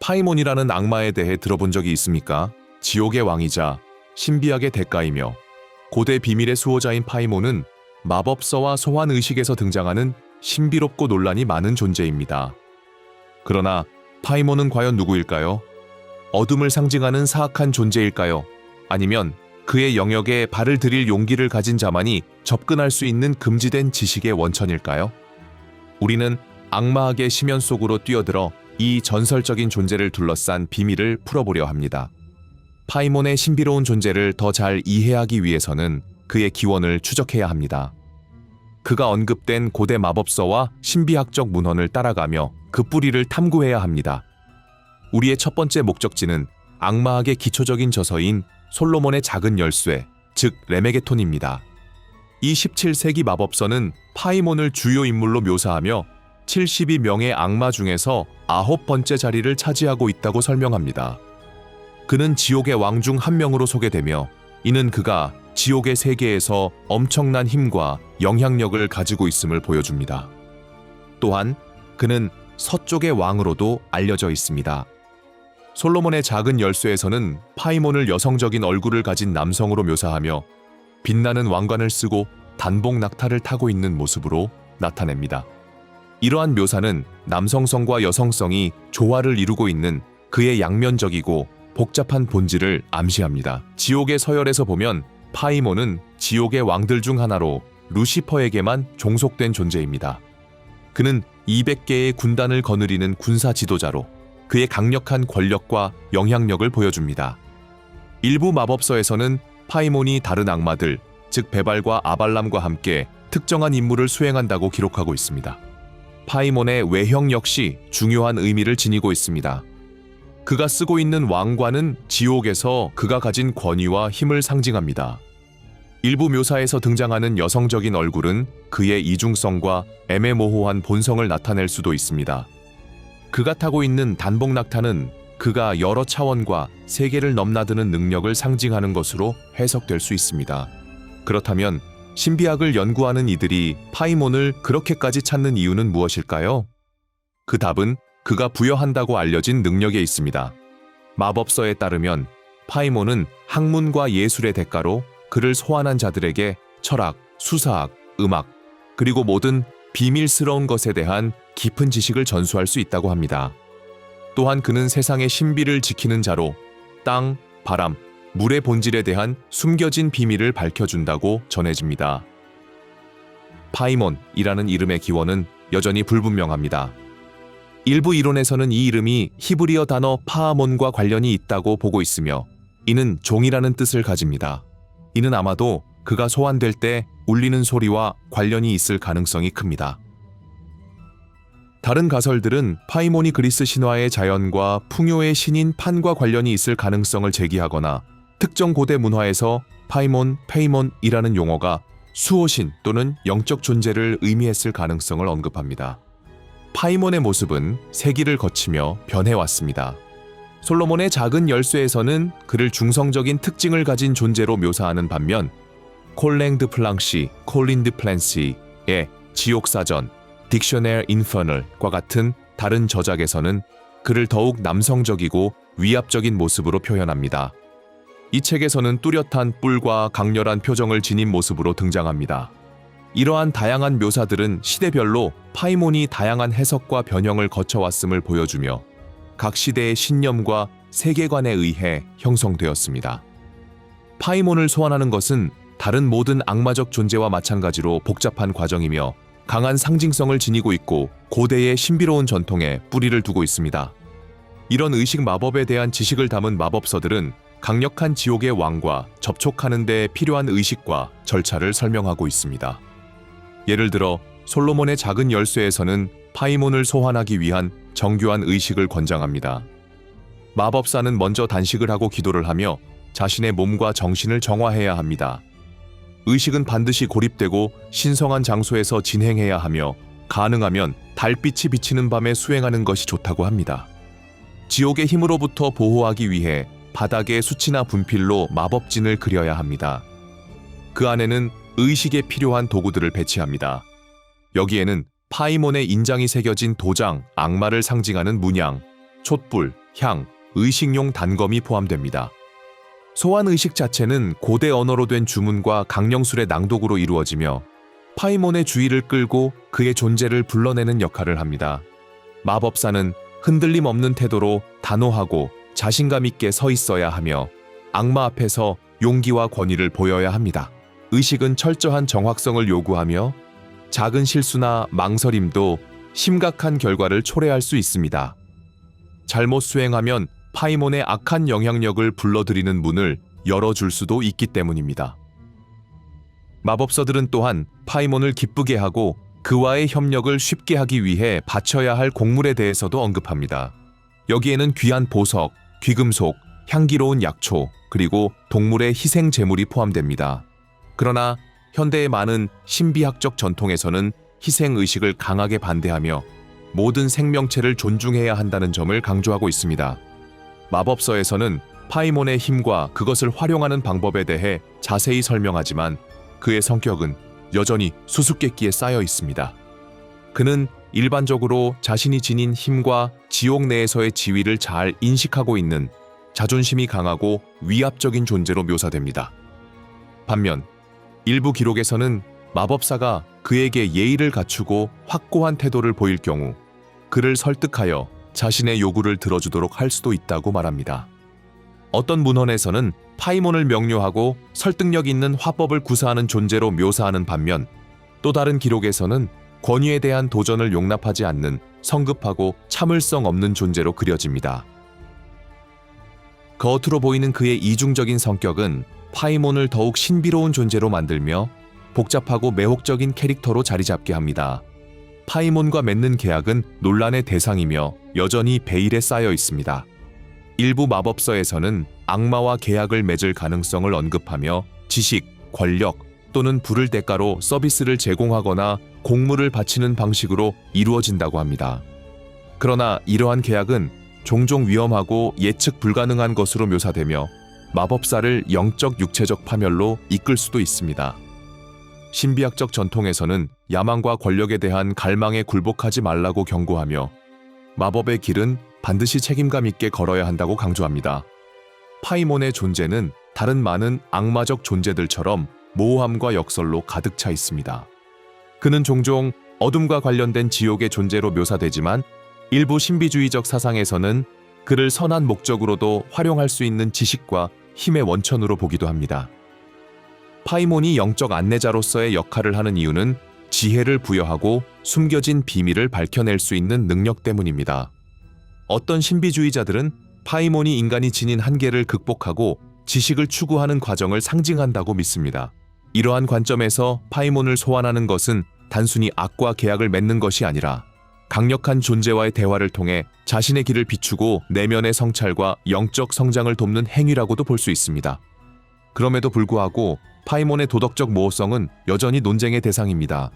파이몬이라는 악마에 대해 들어본 적이 있습니까? 지옥의 왕이자 신비학의 대가이며 고대 비밀의 수호자인 파이몬은 마법서와 소환의식에서 등장하는 신비롭고 논란이 많은 존재입니다. 그러나 파이몬은 과연 누구일까요? 어둠을 상징하는 사악한 존재일까요? 아니면 그의 영역에 발을 들일 용기를 가진 자만이 접근할 수 있는 금지된 지식의 원천일까요? 우리는 악마학의 심연 속으로 뛰어들어 이 전설적인 존재를 둘러싼 비밀을 풀어보려 합니다. 파이몬의 신비로운 존재를 더 잘 이해하기 위해서는 그의 기원을 추적해야 합니다. 그가 언급된 고대 마법서와 신비학적 문헌을 따라가며 그 뿌리를 탐구해야 합니다. 우리의 첫 번째 목적지는 악마학의 기초적인 저서인 솔로몬의 작은 열쇠, 즉 레메게톤입니다. 이 17세기 마법서는 파이몬을 주요 인물로 묘사하며 72명의 악마 중에서 9번째 자리를 차지하고 있다고 설명합니다. 그는 지옥의 왕 중 한 명으로 소개되며 이는 그가 지옥의 세계에서 엄청난 힘과 영향력을 가지고 있음을 보여줍니다. 또한 그는 서쪽의 왕으로도 알려져 있습니다. 솔로몬의 작은 열쇠에서는 파이몬을 여성적인 얼굴을 가진 남성으로 묘사하며 빛나는 왕관을 쓰고 단복 낙타를 타고 있는 모습으로 나타냅니다. 이러한 묘사는 남성성과 여성성이 조화를 이루고 있는 그의 양면적이고 복잡한 본질을 암시합니다. 지옥의 서열에서 보면 파이몬은 지옥의 왕들 중 하나로 루시퍼에게만 종속된 존재입니다. 그는 200개의 군단을 거느리는 군사 지도자로 그의 강력한 권력과 영향력을 보여줍니다. 일부 마법서에서는 파이몬이 다른 악마들, 즉 베발과 아발람과 함께 특정한 임무를 수행한다고 기록하고 있습니다. 파이몬의 외형 역시 중요한 의미를 지니고 있습니다. 그가 쓰고 있는 왕관은 지옥에서 그가 가진 권위와 힘을 상징합니다. 일부 묘사에서 등장하는 여성적인 얼굴은 그의 이중성과 애매모호한 본성을 나타낼 수도 있습니다. 그가 타고 있는 단복 낙타는 그가 여러 차원과 세계를 넘나드는 능력을 상징하는 것으로 해석될 수 있습니다. 그렇다면 신비학을 연구하는 이들이 파이몬을 그렇게까지 찾는 이유는 무엇일까요? 그 답은 그가 부여한다고 알려진 능력에 있습니다. 마법서에 따르면 파이몬은 학문과 예술의 대가로 그를 소환한 자들에게 철학, 수사학, 음악, 그리고 모든 비밀스러운 것에 대한 깊은 지식을 전수할 수 있다고 합니다. 또한 그는 세상의 신비를 지키는 자로 땅, 바람, 물의 본질에 대한 숨겨진 비밀을 밝혀준다고 전해집니다. 파이몬이라는 이름의 기원은 여전히 불분명합니다. 일부 이론에서는 이 이름이 히브리어 단어 파아몬과 관련이 있다고 보고 있으며 이는 종이라는 뜻을 가집니다. 이는 아마도 그가 소환될 때 울리는 소리와 관련이 있을 가능성이 큽니다. 다른 가설들은 파이몬이 그리스 신화의 자연과 풍요의 신인 판과 관련이 있을 가능성을 제기하거나 특정 고대 문화에서 파이몬, 페이몬이라는 용어가 수호신 또는 영적 존재를 의미했을 가능성을 언급합니다. 파이몬의 모습은 세기를 거치며 변해왔습니다. 솔로몬의 작은 열쇠에서는 그를 중성적인 특징을 가진 존재로 묘사하는 반면 콜랭드 플랑시, 콜린드 플랜시의 지옥사전, 딕셔네어 인퍼널과 같은 다른 저작에서는 그를 더욱 남성적이고 위압적인 모습으로 표현합니다. 이 책에서는 뚜렷한 뿔과 강렬한 표정을 지닌 모습으로 등장합니다. 이러한 다양한 묘사들은 시대별로 파이몬이 다양한 해석과 변형을 거쳐왔음을 보여주며 각 시대의 신념과 세계관에 의해 형성되었습니다. 파이몬을 소환하는 것은 다른 모든 악마적 존재와 마찬가지로 복잡한 과정이며 강한 상징성을 지니고 있고 고대의 신비로운 전통에 뿌리를 두고 있습니다. 이런 의식 마법에 대한 지식을 담은 마법서들은 강력한 지옥의 왕과 접촉하는 데 필요한 의식과 절차를 설명하고 있습니다. 예를 들어 솔로몬의 작은 열쇠에서는 파이몬을 소환하기 위한 정교한 의식을 권장합니다. 마법사는 먼저 단식을 하고 기도를 하며 자신의 몸과 정신을 정화해야 합니다. 의식은 반드시 고립되고 신성한 장소에서 진행해야 하며 가능하면 달빛이 비치는 밤에 수행하는 것이 좋다고 합니다. 지옥의 힘으로부터 보호하기 위해 바닥에 수치나 분필로 마법진을 그려야 합니다. 그 안에는 의식에 필요한 도구들을 배치합니다. 여기에는 파이몬의 인장이 새겨진 도장, 악마를 상징하는 문양, 촛불, 향, 의식용 단검이 포함됩니다. 소환의식 자체는 고대 언어로 된 주문과 강령술의 낭독으로 이루어지며 파이몬의 주의를 끌고 그의 존재를 불러내는 역할을 합니다. 마법사는 흔들림 없는 태도로 단호하고 자신감 있게 서 있어야 하며 악마 앞에서 용기와 권위를 보여야 합니다. 의식은 철저한 정확성을 요구하며 작은 실수나 망설임도 심각한 결과를 초래할 수 있습니다. 잘못 수행하면 파이몬의 악한 영향력을 불러들이는 문을 열어줄 수도 있기 때문입니다. 마법서들은 또한 파이몬을 기쁘게 하고 그와의 협력을 쉽게 하기 위해 바쳐야 할 곡물에 대해서도 언급합니다. 여기에는 귀한 보석, 귀금속, 향기로운 약초, 그리고 동물의 희생 제물이 포함됩니다. 그러나 현대의 많은 신비학적 전통에서는 희생의식을 강하게 반대하며 모든 생명체를 존중해야 한다는 점을 강조하고 있습니다. 마법서에서는 파이몬의 힘과 그것을 활용하는 방법에 대해 자세히 설명하지만 그의 성격은 여전히 수수께끼에 쌓여 있습니다. 그는 일반적으로 자신이 지닌 힘과 지옥 내에서의 지위를 잘 인식하고 있는 자존심이 강하고 위압적인 존재로 묘사됩니다. 반면 일부 기록에서는 마법사가 그에게 예의를 갖추고 확고한 태도를 보일 경우 그를 설득하여 자신의 요구를 들어주도록 할 수도 있다고 말합니다. 어떤 문헌에서는 파이몬을 명료하고 설득력 있는 화법을 구사하는 존재로 묘사하는 반면 또 다른 기록에서는 권위에 대한 도전을 용납하지 않는 성급하고 참을성 없는 존재로 그려집니다. 겉으로 보이는 그의 이중적인 성격은 파이몬을 더욱 신비로운 존재로 만들며 복잡하고 매혹적인 캐릭터로 자리 잡게 합니다. 파이몬과 맺는 계약은 논란의 대상이며 여전히 베일에 쌓여 있습니다. 일부 마법서에서는 악마와 계약을 맺을 가능성을 언급하며 지식, 권력 또는 부를 대가로 서비스를 제공하거나 공물을 바치는 방식으로 이루어진다고 합니다. 그러나 이러한 계약은 종종 위험하고 예측 불가능한 것으로 묘사되며 마법사를 영적 육체적 파멸로 이끌 수도 있습니다. 신비학적 전통에서는 야망과 권력에 대한 갈망에 굴복하지 말라고 경고하며 마법의 길은 반드시 책임감 있게 걸어야 한다고 강조합니다. 파이몬의 존재는 다른 많은 악마적 존재들처럼 모호함과 역설로 가득 차 있습니다. 그는 종종 어둠과 관련된 지옥의 존재로 묘사되지만 일부 신비주의적 사상에서는 그를 선한 목적으로도 활용할 수 있는 지식과 힘의 원천으로 보기도 합니다. 파이몬이 영적 안내자로서의 역할을 하는 이유는 지혜를 부여하고 숨겨진 비밀을 밝혀낼 수 있는 능력 때문입니다. 어떤 신비주의자들은 파이몬이 인간이 지닌 한계를 극복하고 지식을 추구하는 과정을 상징한다고 믿습니다. 이러한 관점에서 파이몬을 소환하는 것은 단순히 악과 계약을 맺는 것이 아니라 강력한 존재와의 대화를 통해 자신의 길을 비추고 내면의 성찰과 영적 성장을 돕는 행위라고도 볼 수 있습니다. 그럼에도 불구하고 파이몬의 도덕적 모호성은 여전히 논쟁의 대상입니다.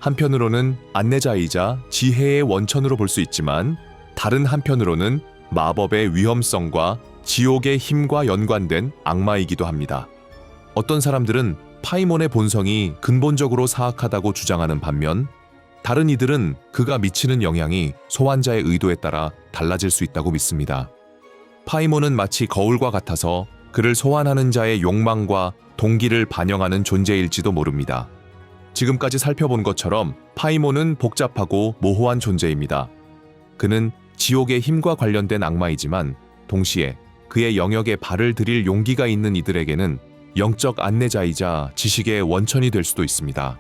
한편으로는 안내자이자 지혜의 원천으로 볼 수 있지만 다른 한편으로는 마법의 위험성과 지옥의 힘과 연관된 악마이기도 합니다. 어떤 사람들은 파이몬의 본성이 근본적으로 사악하다고 주장하는 반면 다른 이들은 그가 미치는 영향이 소환자의 의도에 따라 달라질 수 있다고 믿습니다. 파이몬은 마치 거울과 같아서 그를 소환하는 자의 욕망과 동기를 반영하는 존재일지도 모릅니다. 지금까지 살펴본 것처럼 파이몬은 복잡하고 모호한 존재입니다. 그는 지옥의 힘과 관련된 악마이지만 동시에 그의 영역에 발을 들일 용기가 있는 이들에게는 영적 안내자이자 지식의 원천이 될 수도 있습니다.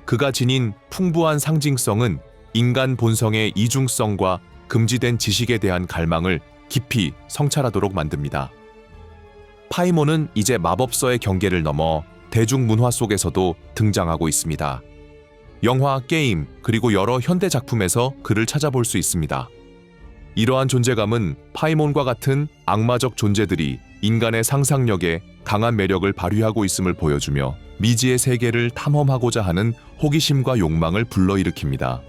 그가 지닌 풍부한 상징성은 인간 본성의 이중성과 금지된 지식에 대한 갈망을 깊이 성찰하도록 만듭니다. 파이몬은 이제 마법서의 경계를 넘어 대중문화 속에서도 등장하고 있습니다. 영화, 게임, 그리고 여러 현대 작품에서 그를 찾아볼 수 있습니다. 이러한 존재감은 파이몬과 같은 악마적 존재들이 인간의 상상력에 강한 매력을 발휘하고 있음을 보여주며 미지의 세계를 탐험하고자 하는 호기심과 욕망을 불러일으킵니다.